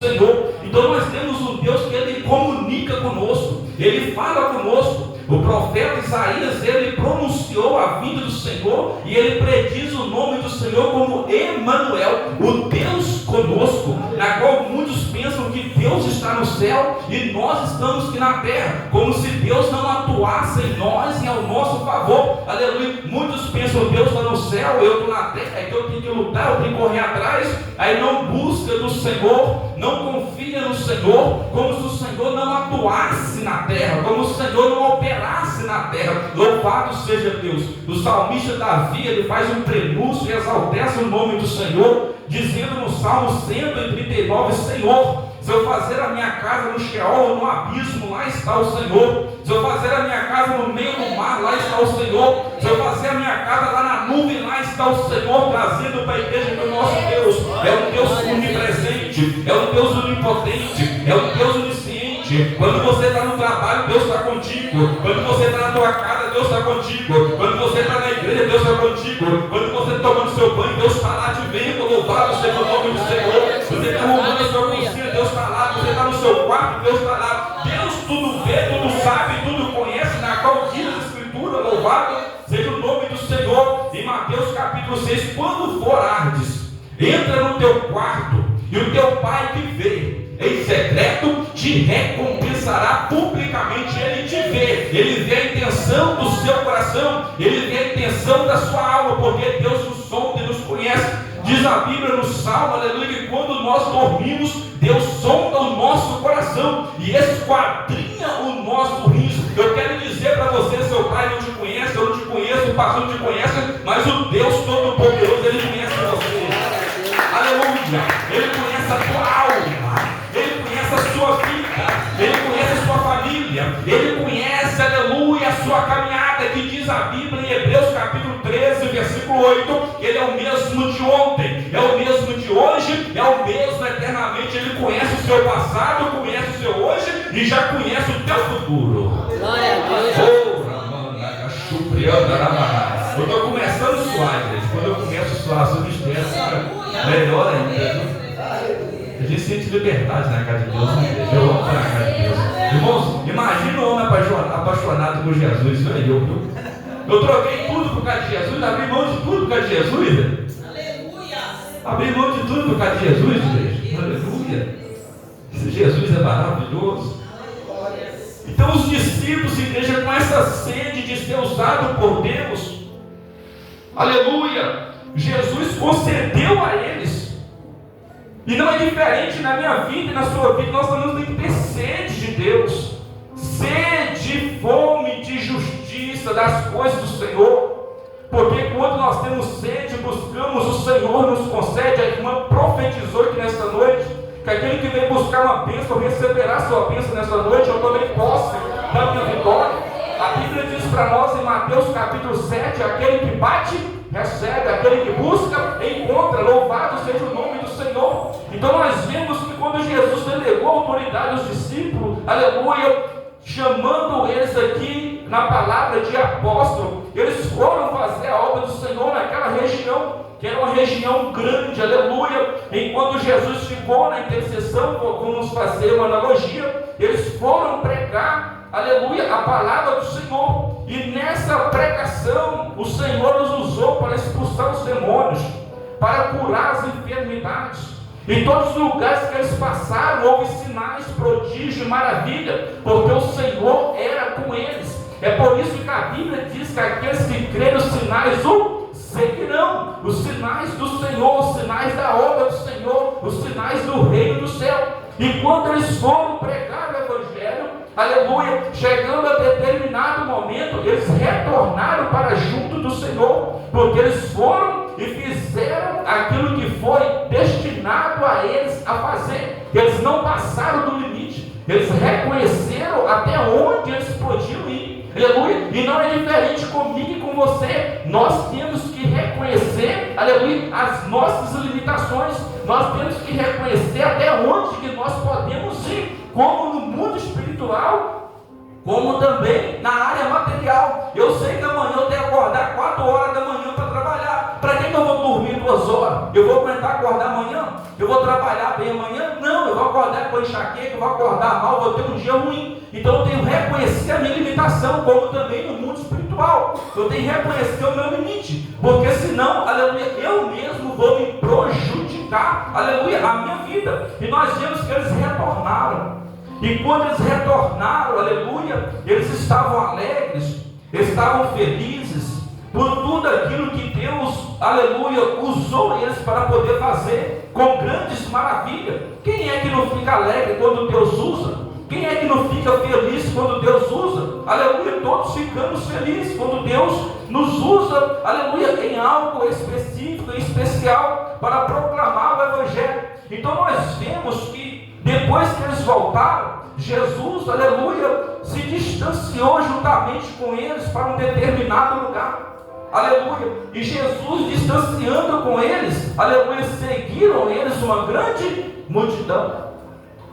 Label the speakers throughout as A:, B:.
A: Senhor. Então nós temos um Deus que Ele comunica conosco, Ele fala conosco. O profeta Isaías, ele pronunciou a vinda do Senhor e ele prediz o nome do Senhor como Emanuel, o Deus conosco, na qual muitos pensam que Deus está no céu e nós estamos aqui na terra, como se Deus não atuasse em nós e ao nosso favor. Aleluia. Muitos pensam: Deus está no céu, eu estou na terra, é que eu tenho que lutar, eu tenho que correr atrás. Aí não busca do Senhor, não confia no Senhor, como se o Senhor não atuasse na terra, como se o Senhor não operasse na terra. Louvado seja Deus. O salmista Davi, ele faz um prenúncio e exaltece o nome do Senhor, dizendo no Salmo 139: Senhor, se eu fazer a minha casa no Sheol, no abismo, lá está o Senhor. Se eu fazer a minha casa no meio do mar, lá está o Senhor. Se eu fazer a minha casa lá na nuvem, lá está o Senhor, trazendo para a igreja que o nosso Deus é um Deus onipresente, é um Deus onipotente, é um Deus onisciente. Quando você está no trabalho, Deus está contigo. Quando você está na tua casa, Deus está contigo. Quando você está na igreja, Deus está contigo. Quando você está tomando seu banho, Deus está lá te vendo. Louvado seja o nome do Senhor. Você está arrumando a sua cozinha, Deus está lá. Você está no seu quarto, Deus está lá. Deus tudo vê, tudo sabe, tudo conhece, na qual diz a Escritura. Louvado seja o nome do Senhor. Em Mateus capítulo 6, quando for ardes, entra no teu quarto, e o teu pai que vê em secreto te recompensará publicamente. Ele te vê, ele vê a intenção do seu coração, ele vê a intenção da sua alma, porque Deus nos sonda e nos conhece. Diz a Bíblia no Salmo, aleluia, que quando nós dormimos, Deus sonda o nosso coração e esquadrinha o nosso riso. Eu quero dizer para você: seu pai não te conhece, eu não te conheço, o pastor não te conhece, mas o Deus Todo-Poderoso, ele conhece você. Aleluia. Ele conhece a tua alma, ele conhece a sua vida, ele conhece a sua família, ele conhece, aleluia, a sua caminhada, que diz a Bíblia em Hebreus capítulo 13, versículo 8, ele é o mesmo de ontem, é o mesmo de hoje, é o mesmo eternamente. Ele conhece o seu passado, conhece o seu hoje e já conhece o teu futuro.
B: Glória a Deus.
A: Eu estou começando a suar, gente. Quando eu começo a suar sobre o estresse, fica melhor ainda. A gente sente liberdade na casa de Deus, né? Eu amo para a casa de Deus. Irmãos, imagina um homem apaixonado por Jesus, não é eu, viu? Eu troquei tudo por causa de Jesus, abri mão de tudo por causa de Jesus.
B: Aleluia.
A: Abri mão de tudo por causa de Jesus, gente. Aleluia. Esse Jesus é maravilhoso. Então os discípulos, igreja, com essa sede de ser usado por Deus, aleluia, Jesus concedeu a eles. E não é diferente na minha vida e na sua vida. Nós também temos que ter sede de Deus, sede, fome de justiça, das coisas do Senhor. Porque quando nós temos sede, buscamos, o Senhor nos concede. A irmã profetizou aqui nesta noite que aquele que vem buscar uma bênção receberá sua bênção nesta noite. Eu tomei posse da minha vitória. A Bíblia diz para nós em Mateus capítulo 7: aquele que bate, recebe, aquele que busca, encontra. Louvado seja o nome do Senhor. Então nós vemos que quando Jesus delegou autoridade aos discípulos, aleluia, chamando eles aqui na palavra de apóstolo, eles foram fazer a obra do Senhor naquela região, que era uma região grande, aleluia. Enquanto Jesus ficou na intercessão, vamos fazer uma analogia, eles foram pregar, aleluia, a palavra do Senhor. E nessa pregação, o Senhor os usou para expulsar os demônios, para curar as enfermidades. Em todos os lugares que eles passaram, houve sinais, prodígio, maravilha, porque o Senhor era com eles. É por isso que a Bíblia diz que aqueles que creem nos sinais o seguirão. Os sinais do Senhor, os sinais da obra do Senhor, os sinais do reino do céu. E quando eles foram pregar o Evangelho, aleluia, chegando a determinado momento, eles retornaram para junto do Senhor, porque eles foram e fizeram aquilo que foi destinado a eles a fazer. Eles não passaram do limite, eles reconheceram até onde eles podiam ir, aleluia. E não é diferente comigo e com você. Nós temos que reconhecer, aleluia, as nossas limitações. Nós temos que reconhecer até onde que nós podemos ir, como no mundo espiritual, como também na área material. Eu sei que amanhã eu tenho que acordar 4 horas da manhã para trabalhar. Para que eu vou dormir 2 horas? Eu vou aguentar acordar amanhã? Eu vou trabalhar bem amanhã? Não, eu vou acordar com enxaqueca, vou acordar mal, vou ter um dia ruim. Então eu tenho que reconhecer a minha limitação, como também no mundo espiritual. Eu tenho que reconhecer o meu limite, porque senão, aleluia, eu mesmo vou me prejudicar, aleluia, a minha vida. E nós vemos que eles retornaram. E quando eles retornaram, aleluia, eles estavam alegres, estavam felizes por tudo aquilo que Deus, aleluia, usou eles para poder fazer com grandes maravilhas. Quem é que não fica alegre quando Deus usa? Quem é que não fica feliz quando Deus usa? Aleluia, todos ficamos felizes quando Deus nos usa, aleluia, em algo específico, especial, para proclamar o Evangelho. Então nós vemos que depois que eles voltaram, Jesus, aleluia, se distanciou juntamente com eles para um determinado lugar. Aleluia, e Jesus distanciando com eles, aleluia, seguiram eles uma grande multidão.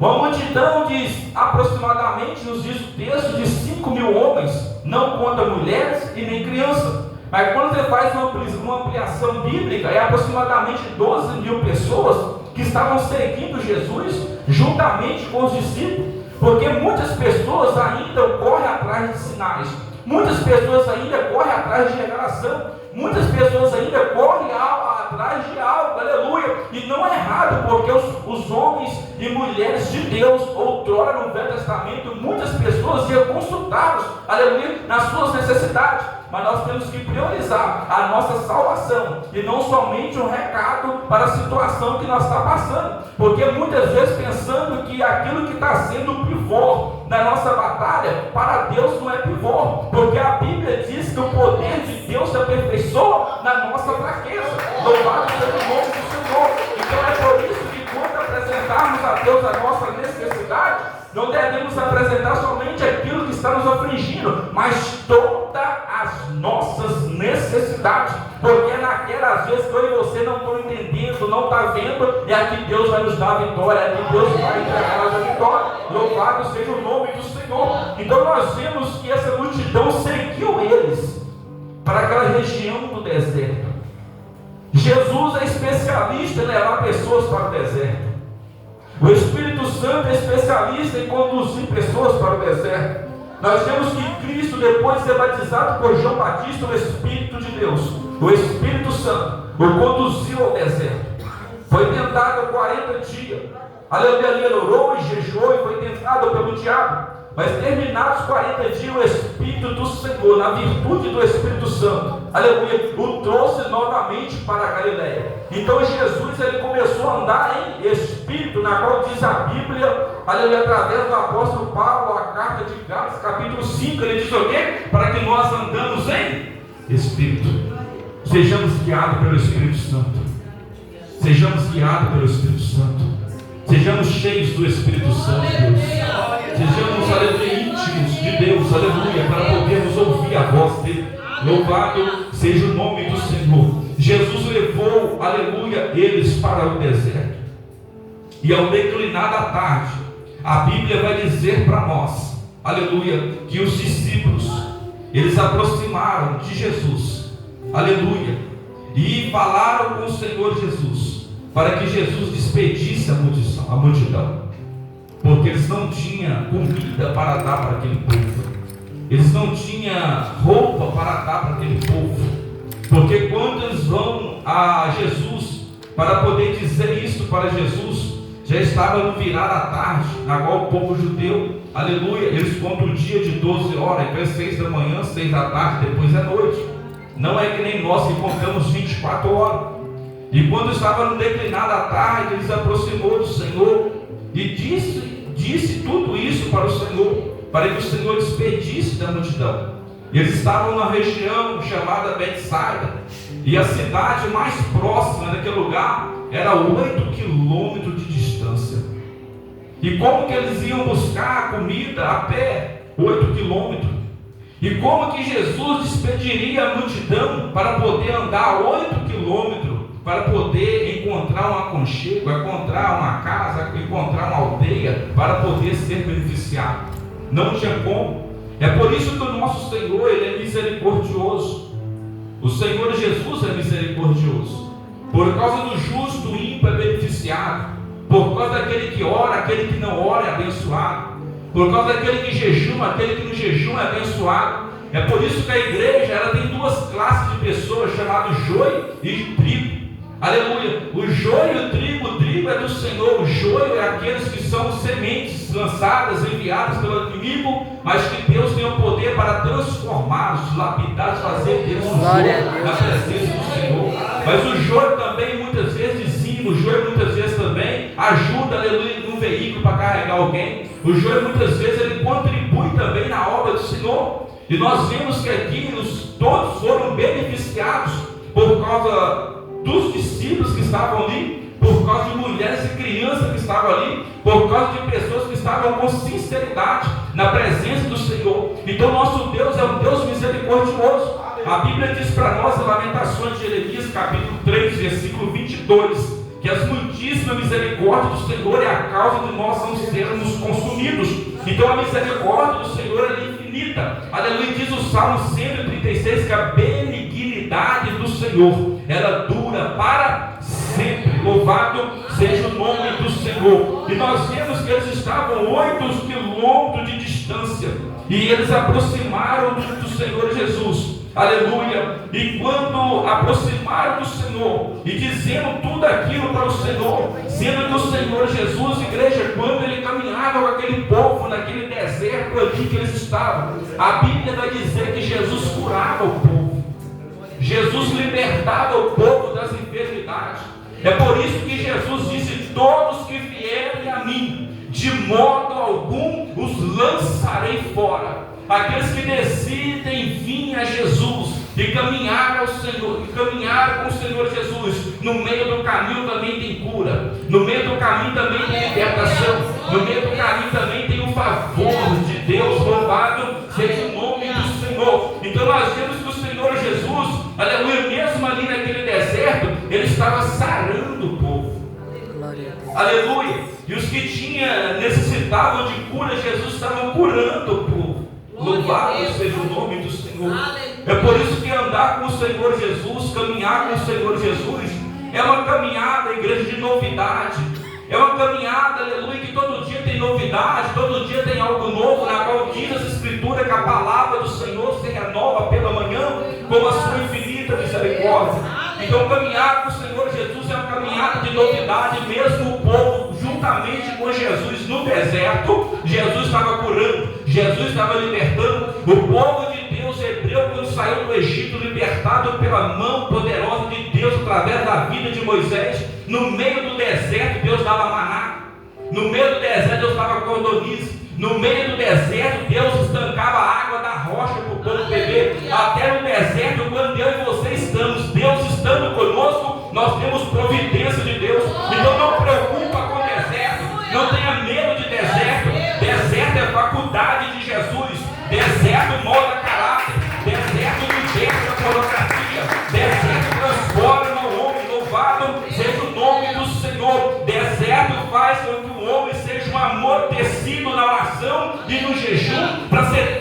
A: Uma multidão de aproximadamente, nos diz o texto, de 5.000 homens, não conta mulheres e nem crianças. Mas quando você faz uma ampliação bíblica, é aproximadamente 12.000 pessoas que estavam seguindo Jesus juntamente com os discípulos. Porque muitas pessoas ainda correm atrás de sinais, muitas pessoas ainda correm atrás de revelação, muitas pessoas ainda correm atrás de algo, aleluia. E não é errado, porque os homens e mulheres de Deus, outrora no Velho Testamento, muitas pessoas iam consultá-los, aleluia, nas suas necessidades. Mas nós temos que priorizar a nossa salvação e não somente um recado para a situação que nós estamos passando, porque muitas vezes pensando que aquilo que está sendo o pivô da nossa batalha, para Deus não é pivô, porque a Bíblia diz que o poder de Deus se aperfeiçoa na nossa fraqueza. Louvado seja o nome do Senhor. Então é por isso que quando apresentarmos a Deus a nossa necessidade, não devemos apresentar somente aquilo que está nos afligindo, mas todas as nossas necessidades, porque é naquelas vezes que eu e você não estão entendendo, não está vendo, é aqui Deus vai nos dar a vitória, é aqui Deus vai entregar a vitória. Louvado seja o nome do Senhor. Então nós vemos que essa multidão seguiu eles para aquela região do deserto. Jesus é especialista em levar pessoas para o deserto. O Espírito Santo é especialista em conduzir pessoas para o deserto. Nós vemos que Cristo, depois de ser batizado por João Batista, o Espírito de Deus, o Espírito Santo, o conduziu ao deserto. Foi tentado 40 dias. Aleluia, ele orou e jejuou e foi tentado pelo diabo. Mas terminados 40 dias, o Espírito do Senhor, na virtude do Espírito Santo, aleluia, o trouxe novamente para a Galileia. Então Jesus, ele começou a andar em Espírito, na qual diz a Bíblia, aleluia, através do apóstolo Paulo, a carta de Gálatas, capítulo 5, ele diz o quê? Para que nós andamos em Espírito. Sejamos guiados pelo Espírito Santo. Sejamos guiados pelo Espírito Santo. Sejamos cheios do Espírito Santo, Deus. Sejamos, aleluia, íntimos de Deus, aleluia, para podermos ouvir a voz dele. Louvado seja o nome do Senhor. Jesus levou, aleluia, eles para o deserto. E ao declinar da tarde, a Bíblia vai dizer para nós, aleluia, que os discípulos, eles aproximaram de Jesus, aleluia, e falaram com o Senhor Jesus, para que Jesus despedisse a multidão. Porque eles não tinham comida para dar para aquele povo, eles não tinham roupa para dar para aquele povo, porque quando eles vão a Jesus para poder dizer isso para Jesus, já estava no virar da tarde, na qual o povo judeu, aleluia, eles contam o dia de 12 horas, então é 6 da manhã, 6 da tarde, depois é noite. Não é que nem nós que contamos 24 horas. E quando estava no declinar da tarde, ele se aproximou do Senhor e disse tudo isso para o Senhor, para que o Senhor despedisse da multidão. Eles estavam na região chamada Betsaida, e a cidade mais próxima daquele lugar era 8 quilômetros de distância. E como que eles iam buscar comida a pé? 8 quilômetros. E como que Jesus despediria a multidão para poder andar 8 quilômetros, para poder encontrar um aconchego, encontrar uma casa, encontrar uma aldeia, para poder ser beneficiado? Não tinha como. É por isso que o nosso Senhor, ele é misericordioso. O Senhor Jesus é misericordioso. Por causa do justo, o ímpio é beneficiado. Por causa daquele que ora, aquele que não ora é abençoado. Por causa daquele que jejuma, aquele que não jejuma é abençoado. É por isso que a igreja ela tem duas classes de pessoas, chamadas joio e trigo. Aleluia. O joio e o trigo é do Senhor. O joio é aqueles que são sementes lançadas, enviadas pelo inimigo, mas que Deus tem o poder para transformá-los, lapidá-los, fazer Deus um joio na presença do Senhor. Mas o joio também muitas vezes dizima, o joio muitas vezes também ajuda, aleluia, num veículo para carregar alguém. O joio muitas vezes ele contribui também na obra do Senhor. E nós vemos que aqui todos foram beneficiados por causa dos discípulos que estavam ali, por causa de mulheres e crianças que estavam ali, por causa de pessoas que estavam com sinceridade na presença do Senhor. Então nosso Deus é um Deus misericordioso. A Bíblia diz para nós em Lamentações de Jeremias, capítulo 3, versículo 22, que as muitíssimas misericórdias do Senhor é a causa de nós não sermos consumidos. Então a misericórdia do Senhor é infinita. Aleluia, diz o Salmo 136 que a benignidade do Senhor ela dura para sempre. Louvado seja o nome do Senhor. E nós vemos que eles estavam 8 quilômetros de distância e eles aproximaram do Senhor Jesus. Aleluia. E quando aproximaram do Senhor e dizendo tudo aquilo para o Senhor, sendo que o Senhor Jesus, igreja, quando ele caminhava com aquele povo naquele deserto ali que eles estavam, a Bíblia vai dizer que Jesus curava o povo, Jesus libertava o povo das enfermidades. É por isso que Jesus disse: todos que vierem a mim, de modo algum os lançarei fora. Aqueles que decidem vir a Jesus e caminhar ao Senhor, e caminhar com o Senhor Jesus, no meio do caminho também tem cura, no meio do caminho também tem libertação, no meio do caminho também tem o favor de Deus. Louvado seja o nome do Senhor. Então nós vemos que o Senhor Jesus, aleluia, mesmo ali naquele deserto, ele estava sarando o povo. Aleluia. E os que necessitavam de cura, Jesus estava curando o povo. Louvado seja o nome do Senhor. É por isso que andar com o Senhor Jesus, caminhar com o Senhor Jesus, é uma caminhada, igreja, de novidade. É uma caminhada, aleluia, que todo dia tem novidade, todo dia tem algo novo, na qual diz as Escrituras que a palavra do Senhor se renova pela manhã, com a sua infinita misericórdia. Então caminhar com o Senhor Jesus é uma caminhada de novidade. Mesmo o povo juntamente com Jesus no deserto, Jesus estava curando, Jesus estava libertando o povo de Deus hebreu, quando saiu do Egito, libertado pela mão poderosa de Deus através da vida de Moisés. No meio do deserto Deus dava maná, no meio do deserto Deus dava cordonice, no meio do deserto Deus estancava a água da rocha para o povo beber. Até no deserto, quando eu e você estamos, Deus estando conosco, nós temos providência de Deus. Então não preocupa com o deserto, não tenha medo de deserto. Deserto é faculdade de Jesus, deserto molda caráter, deserto liberta a pornografia, deserto transforma o homem. Louvado seja o nome do Senhor. Deserto faz com que o homem seja um amortecido na oração e no jejum, para ser